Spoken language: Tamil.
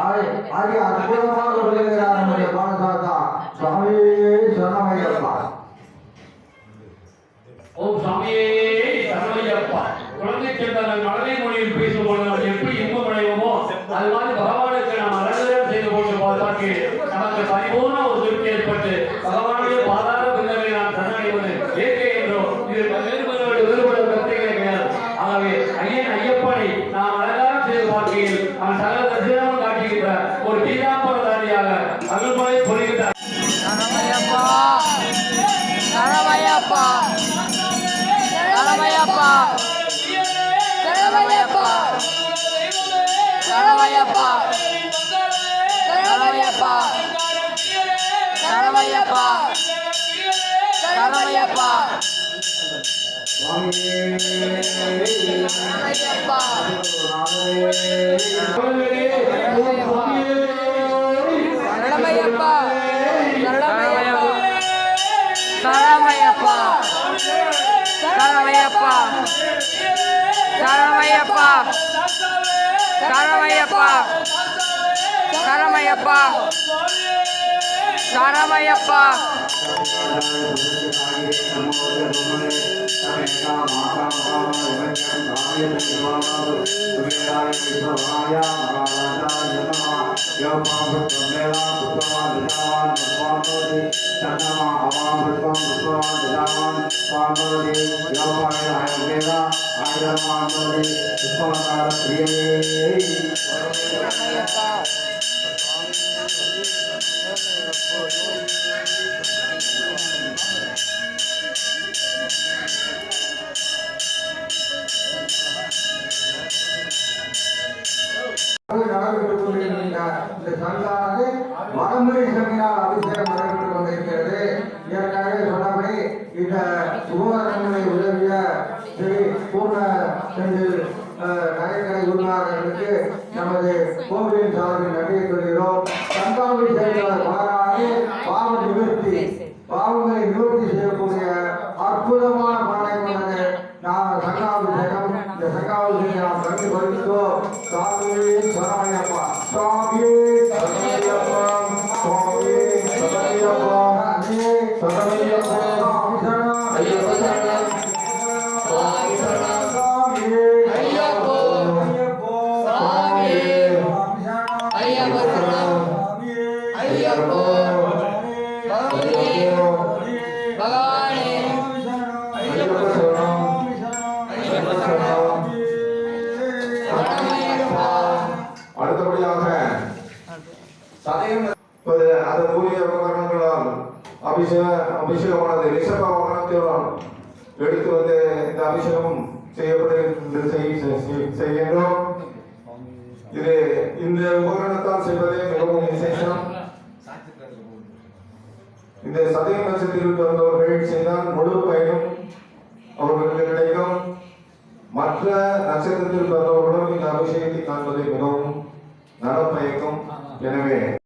ஆகிய அற்புதமாக விளைகிறார் நம்முடைய பானசாத்தா சுவாமி சரணமையப்பா. ஓம் சாமியே சரணமையப்பா. குழந்தை செல்வங்கள் மழலை மொழியில் பேசும்போது நம்ம எப்படி இன்பம் அடைவோமோ அது மாதிரி பகவானுக்கு நாம் அலங்காரம் செய்து கொண்டு பார்த்தாக்கு நமக்கு பரிபூர்ண ஒரு திருப்தி ஏற்பட்டு பகவானுடைய பாதார பின்னரை நாம் சரணடைவது இயற்கை என்றோ இது வேறுபட கருத்துக்களை கிடையாது. ஆகவே ஐயப்பனை நாம் அலங்காரம் செய்து பார்க்கையில் அவன் சகல தரிசனம் காட்டுகின்ற ஒரு பீதாம்பரதாரியாக அகல்மலை பொழிகின்றார். சரணமையப்பா சரணமையப்பா சரணமையப்பா சரணமையப்பா சரணமையப்பா சரணமையப்பா சரணமையப்பா சரணமையப்பா சரணமையப்பா சரணமையப்பா சரணமையப்பா சரணமையப்பா சரணமையப்பா சரணமையப்பா சரணமையப்பா வடமொழி சங்கினால் அபிஷேகம் நடைபெற்றுக் கொண்டிருக்கிறது. ஏற்கனவே சொன்னபடி இந்த உபகரணங்களை உதவிய ஸ்ரீ பூர்ண செந்தில் நகைக்கடை உரிமையாளர்களுக்கு நமது கோவிலின் சார்பில் நன்றியை சொல்கிறோம். சங்காபிஷேகத்தால் மாறாது பாவங்களை நிவர்த்தி செய்யக்கூடிய அற்புதமான பானை கொண்டது நாம் சங்காபிஷேகம். இந்த சங்காபிஷேகம் நாம் கண்டு கொள்கிறோம். சுவாமி சரணமையப்பா சுவாமி சரணமையப்பா சுவாமி சரணமையப்பா சரணமையப்பா ஐயப்பா சரணம் சுவாமி சரணம் சுவாமி ஐயப்பா சுவாமி ஐயப்பா சரணம் ஐயப்பா பகவானே ஐயப்பா சரணம் ஐயப்பா சரணம். அடுத்தபடியாக சதயம் அதற்குரிய உபகரணங்களால் அபிஷேகமானது ரிஷப வாகனத்தினால் எடுத்து வந்து இந்த அபிஷேகம் செய்கின்றோம். இது இந்த உபகரணத்தால் செய்வதே மிகவும் விசேஷம். இந்த சதயம் நட்சத்திரத்தில் பிறந்தவர்கள் செய்தால் முழு பயனும் அவர்களுக்கு கிடைக்கும். மற்ற நட்சத்திரத்தில் பிறந்தவர்களும் இந்த அபிஷேகத்தை காண்பதை மிகவும் நலப்பயக்கும். எனவே